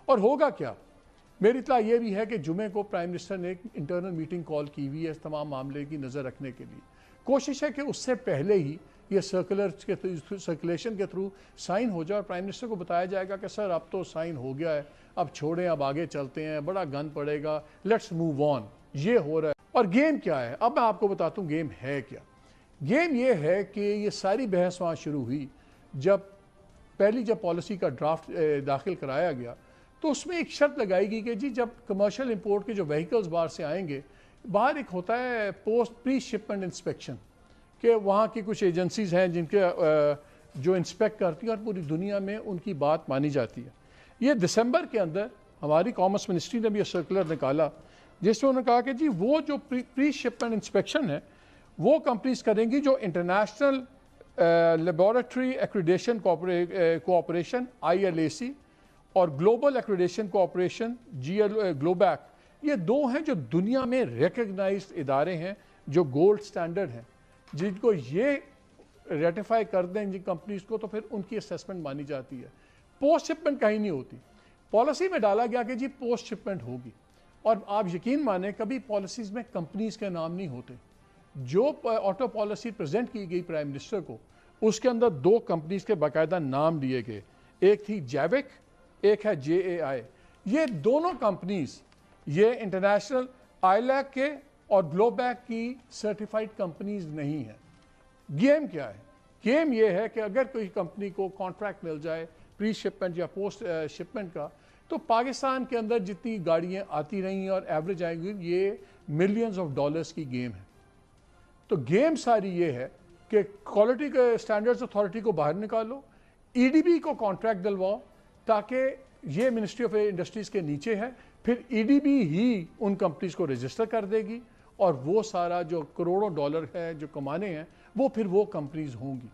اور ہوگا کیا؟ میری اطلاع یہ بھی ہے کہ جمعے کو پرائم منسٹر نے ایک انٹرنل میٹنگ کال کی ہوئی ہے اس تمام معاملے کی نظر رکھنے کے لیے. کوشش ہے کہ اس سے پہلے ہی یہ سرکولیشن کے تھرو سائن ہو جائے اور پرائم منسٹر کو بتایا جائے گا کہ سر اب تو سائن ہو گیا ہے, اب چھوڑیں, اب آگے چلتے ہیں, بڑا گن پڑے گا, لیٹس موو آن. یہ ہو رہا ہے. اور گیم کیا ہے؟ اب میں آپ کو بتاتا ہوں گیم ہے کیا. گیم یہ ہے کہ یہ ساری بحث وہاں شروع ہوئی جب پالیسی کا ڈرافٹ داخل کرایا گیا, تو اس میں ایک شرط لگائی گئی کہ جی جب کمرشل امپورٹ کے جو وہیکلز باہر سے آئیں گے, باہر ایک ہوتا ہے پوسٹ پری شپمنٹ انسپیکشن, کہ وہاں کی کچھ ایجنسیز ہیں جن کے جو انسپیکٹ کرتی ہیں اور پوری دنیا میں ان کی بات مانی جاتی ہے. یہ دسمبر کے اندر ہماری کامرس منسٹری نے بھی یہ سرکولر نکالا جس میں انہوں نے کہا کہ جی وہ جو پری شپمنٹ انسپیکشن ہے وہ کمپنیز کریں گی جو international laboratory accreditation cooperation ILAC اور گلوبل ایکریڈیشن کوآپریشن گلوبیک, یہ دو ہیں جو دنیا میں ریکگنائزڈ ادارے ہیں جو گولڈ سٹینڈرڈ ہیں, جن کو یہ ریٹیفائی کر دیں جن کمپنیز کو تو پھر ان کی اسیسمنٹ مانی جاتی ہے. پوسٹ شپمنٹ کہیں نہیں ہوتی. پالیسی میں ڈالا گیا کہ جی پوسٹ شپمنٹ ہوگی, اور آپ یقین مانیں کبھی پالیسیز میں کمپنیز کے نام نہیں ہوتے. جو آٹو پالیسی پریزنٹ کی گئی پرائم منسٹر کو, اس کے اندر 2 کمپنیز کے باقاعدہ نام دیے گئے, ایک تھی جیوک, ایک ہے JAI. یہ دونوں کمپنیز یہ انٹرنیشنل ILAC کے اور گلوبیک کی سرٹیفائیڈ کمپنیز نہیں ہیں. گیم کیا ہے؟ گیم یہ ہے کہ اگر کوئی کمپنی کو کانٹریکٹ مل جائے پری شپمنٹ یا پوسٹ شپمنٹ کا, تو پاکستان کے اندر جتنی گاڑیاں آتی رہی ہیں اور ایوریج آئیں گی, یہ ملینز آف ڈالرز کی گیم ہے. تو گیم ساری یہ ہے کہ کوالٹی کے اسٹینڈرڈز اتھارٹی کو باہر نکالو, EDB کو کانٹریکٹ دلواؤ تاکہ یہ منسٹری آف انڈسٹریز کے نیچے ہے, پھر EDB ہی ان کمپنیز کو رجسٹر کر دے گی اور وہ سارا جو کروڑوں ڈالر ہے جو کمانے ہیں وہ پھر وہ کمپنیز ہوں گی.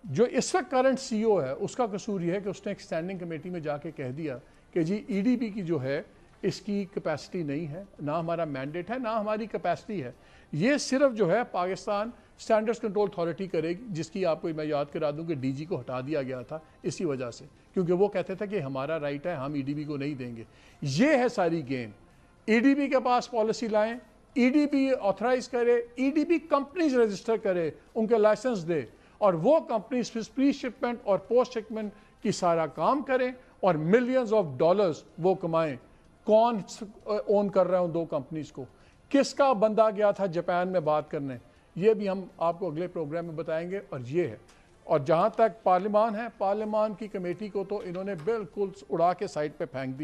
جو اس وقت کرنٹ CEO ہے اس کا قصور یہ ہے کہ اس نے ایک اسٹینڈنگ کمیٹی میں جا کے کہہ دیا کہ جی EDB کی جو ہے اس کی کیپیسٹی نہیں ہے, نہ ہمارا مینڈیٹ ہے, نہ ہماری کیپیسٹی ہے. یہ صرف جو ہے پاکستان اسٹینڈرڈز کنٹرول اتھارٹی کرے گی, جس کی آپ کو میں یاد کرا دوں کہ DG کو ہٹا دیا گیا تھا اسی وجہ سے, کیونکہ وہ کہتے تھے کہ ہمارا رائٹ ہے, ہم EDB کو نہیں دیں گے. یہ ہے ساری گیم. EDB کے پاس پالیسی لائیں, EDB آتھرائز کرے, EDB کمپنیز رجسٹر کرے, ان کے لائسنس دے, اور وہ کمپنیز پری شپمنٹ اور پوسٹ شپمنٹ کی سارا کام کریں اور ملینز آف ڈالرز وہ کمائیں. کون اون کر رہا ہے ان 2 کمپنیز کو, کس کا بندہ گیا تھا جاپان میں بات کرنے, یہ بھی ہم آپ کو اگلے پروگرام میں بتائیں گے. اور یہ ہے, اور جہاں تک پارلیمان ہے, پارلیمان کی کمیٹی کو تو انہوں نے بالکل اڑا کے سائڈ پہ پھینک دیا.